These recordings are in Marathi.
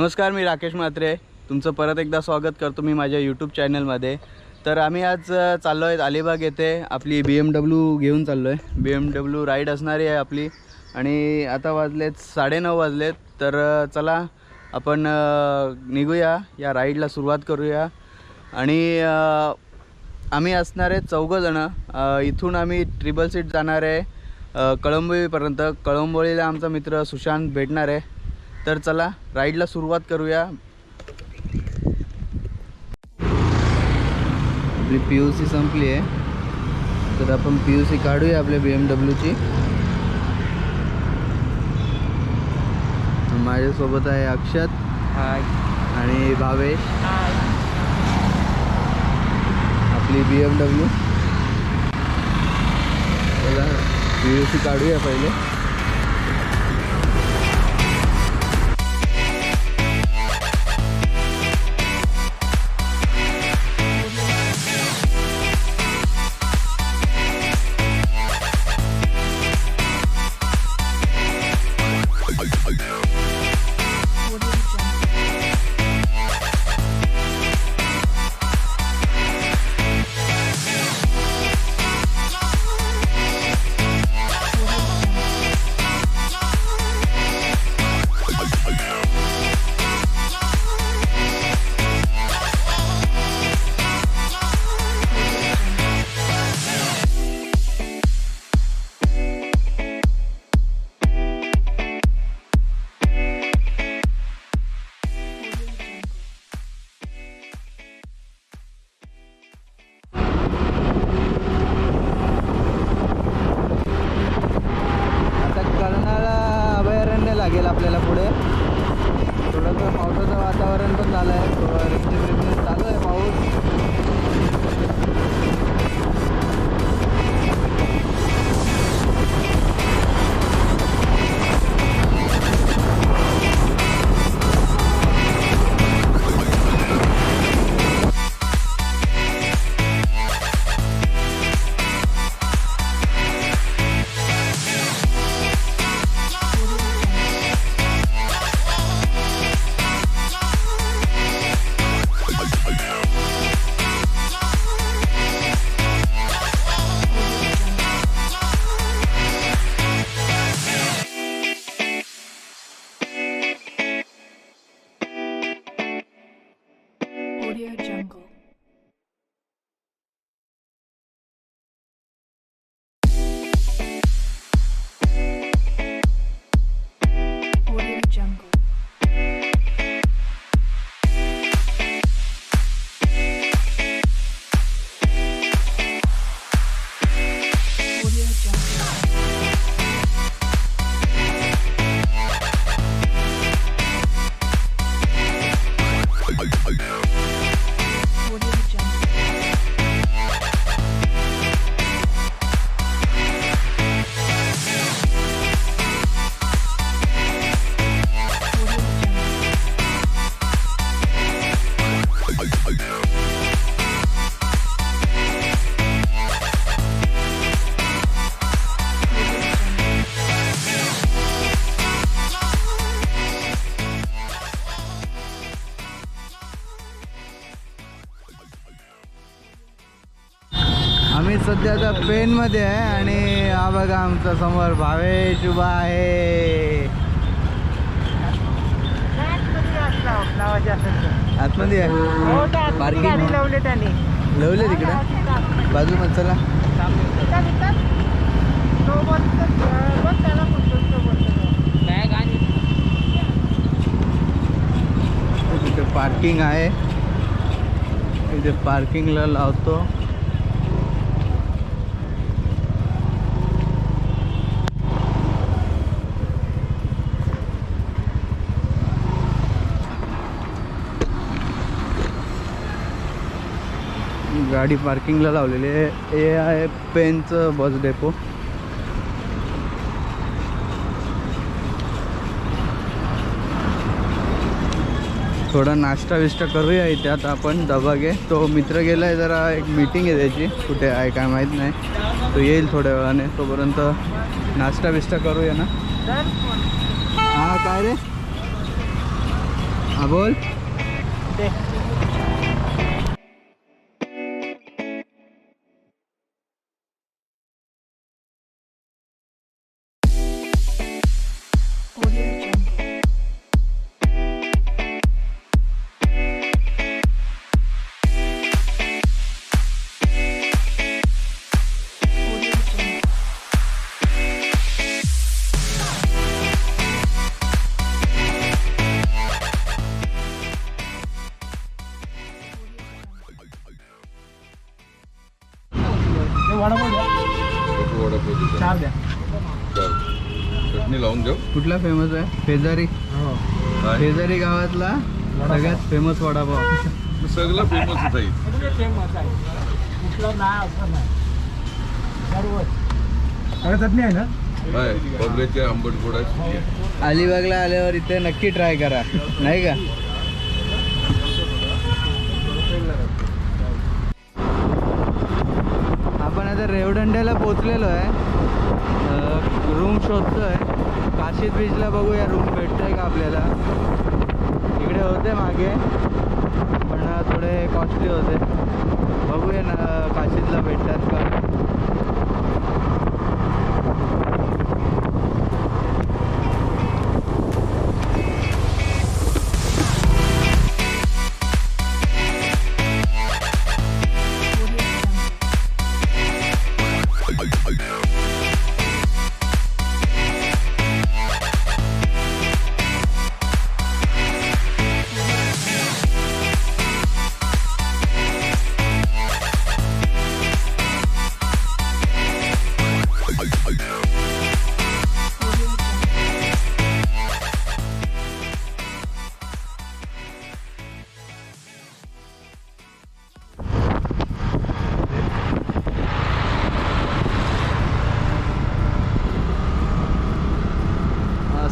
नमस्कार, मी राकेश म्हात्रे तुमचं परत एकदा स्वागत करतो मी माझ्या यूट्यूब चॅनलमध्ये। तर आम्ही आज चाललो आहे अलिबाग येथे आपली BMW घेऊन चाललो आहे। BMW राईड असणारी आहे आपली आणि आता वाजलेत 9:30 वाजलेत। तर चला आपण निघूया, या राईडला सुरुवात करूया। आणि आम्ही असणार आहे 4 जण। इथून आम्ही ट्रिपल सीट जाणार आहे कळंबोलीपर्यंत। कळंबोलीला आमचा मित्र सुशांत भेटणार आहे। तर चला राईडला सुरुवात करूया। आपली PUC संपली आहे, तर आपण PUC काढूया आपल्या BMWची। माझ्यासोबत आहे अक्षत हाय आणि भावेश। हाय। आपली BMW चला PUC काढूया पहिले। लागेल आपल्याला पुढे। थोडंसं पावसाचं वातावरण पण झालं आहे, थोडं रिमझिम चालू आहे पाऊस। Audio Jungle. Audio Jungle. Audio Jungle. Audio Jungle. Audio Jungle. Audio Jungle. आम्ही सध्या आता पेनमध्ये आहे आणि हा बघा आमचा समोर भावेश उभा आहे। आतमध्ये आहे पार्किंग लावले त्याने लवले तिकडे बाजूमध्ये। चला तिथे पार्किंग आहे, इथे पार्किंगला लावतो। गाडी पार्किंगला लावलेली आहे। हे आहे पेनचं बस डेपो। थोडा नाश्ता विष्टा करूया इथे आता आपण। डबा घे, तो मित्र गेला आहे, जरा एक मीटिंग आहे त्याची, कुठे आहे काय माहीत नाही, तो येईल थोड्या वेळाने। तोपर्यंत नाश्ता विष्टा करूया ना। हां काय रे, हा बोल. Audio Jungle. Audio Jungle. चार द्या. चटणी लावून देऊ. कुठला फेमस आहे? शेजारी काय? शेजारी गावातला सगळ्यात फेमस वडापाव. सगळं फेमस आहे. चटणी आहे ना? काय खोबऱ्याचे आंबट गोड आहे. अलिबागला आल्यावर इथे नक्की ट्राय करा, नाही का? आपण आता रेवदंड्याला पोचलेलो आहे. रूम शोधतोय. काशीद बीचला बघूया रूम भेटतोय का आपल्याला. इकडे होते मागे पण थोडे कॉस्टली होते. बघूया ना काशीदला भेटतात का.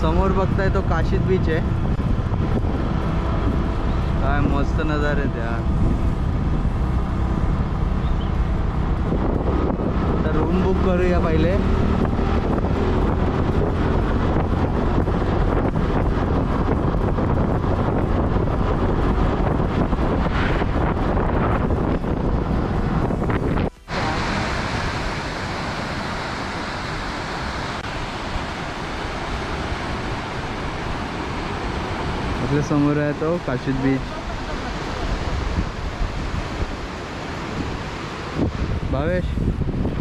समोर बघताय तो काशीद बीच आहे. काय मस्त नजारे आहेत यार. तर रूम बुक करूया पहिले. आपल्या समोर आहे तो काशीद बीच. भावेश,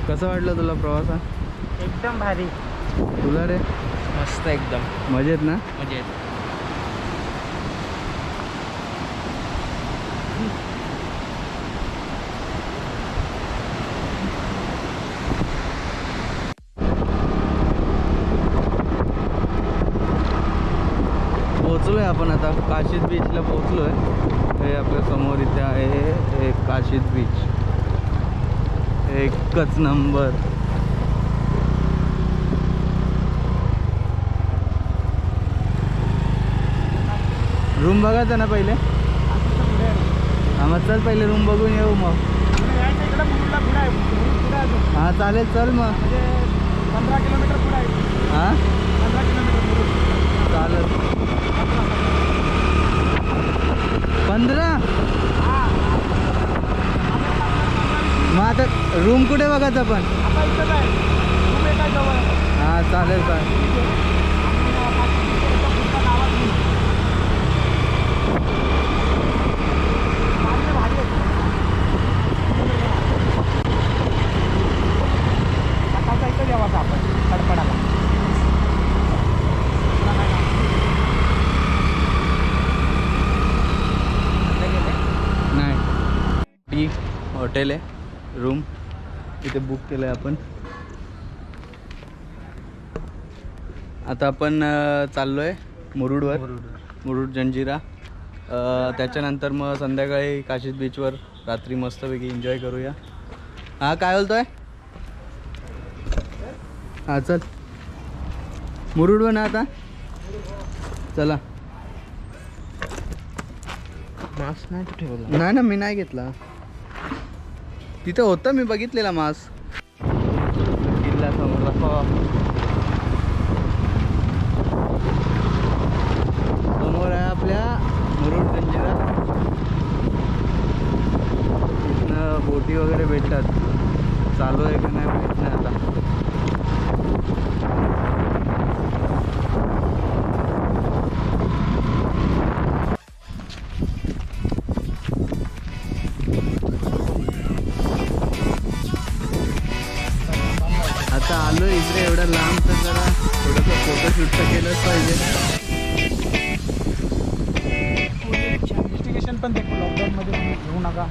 कसं वाटलं तुला प्रवासात? एकदम भारी. तुला रे? मस्त एकदम मजेत ना? म्हणजे पोचलोय आपण आता काशीद बीचला पोचलोय. हे आपल्या समोर इथे आहे हे काशीद बीच. एकच नंबर. रूम बघायचा ना पहिले. हा मग चल पहिले रूम बघून येऊ मग. हा चालेल चल मग. 15 किलोमीटर पुढे आहे. हा 15 किलोमीटर चालेल. 15. मग आता रूम कुठे बघायचं आपण? आता इथंच आहे. तुम्ही एका जवळ आहे. हा चालेल चालेल. सकाळचा इथं जेवायचा आपण कडपडाला. नाही टी हॉटेल आहे. रूम इथे बुक केलं आहे आपण. आता आपण चाललो आहे मुरुडवर. मुरुड जंजिरा. त्याच्यानंतर मग संध्याकाळी काशीद बीचवर रात्री मस्तपैकी एन्जॉय करूया. हा काय बोलतोय? हा चल मुरुडवर ना आता. चला. मास्क नाही ठेवला. नाही ना मी नाही घेतला. तिथं होतं मी बघितलेला मास्क. किल्ला समोर समोर आहे आपल्या बोटी वगैरे भेटतात. चालू आहे का नाही माहीत नाही आता. आता आलो इकडे एवढं लांब तर जरा थोडंसं फोटोशूट तर केलंच पाहिजे. इन्व्हेस्टिगेशन पण देखो लॉकडाऊनमध्ये घेऊ नका.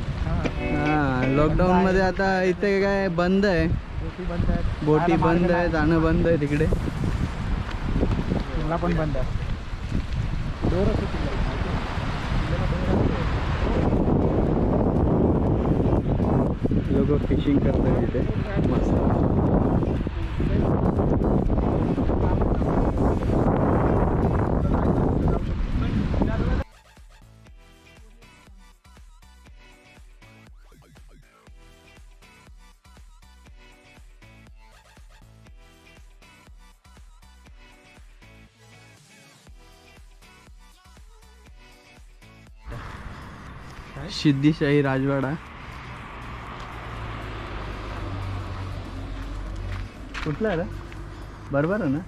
हां लॉकडाऊनमध्ये आता इथे काय बंद आहे. बोटी बंद आहेत. बोटी बंद आहे, जाणं बंद आहे तिकडे. किल्ला पण बंद आहे. डोरच आहे किल्ला. लोक फिशिंग करतात तिथे मस्त. सिद्धिशाही राजवाडा कुठला आहे रे? बरोबर आहे ना?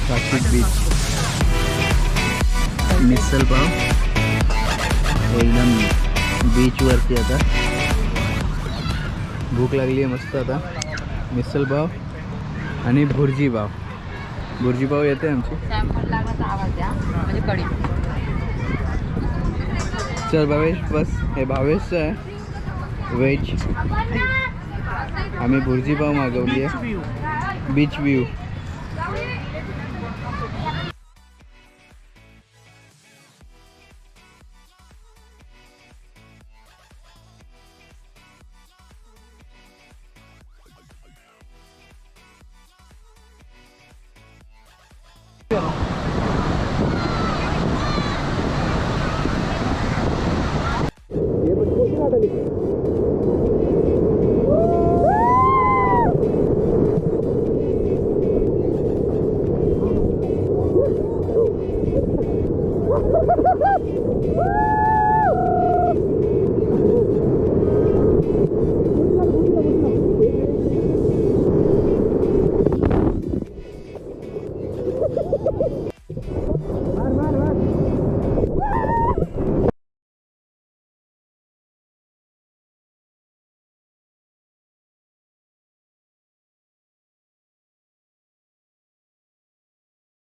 काशीद बीच, मिसल पाव एकदम बीचवरती. आता भूक लागली आहे मस्त. आता मिसल पाव आणि भुर्जी पाव. भुर्जी पाव येते आमची. चल भावेश बस. हे भावेशचं आहे व्हेज. आम्ही भुर्जी पाव मागवली आहे. Beach view.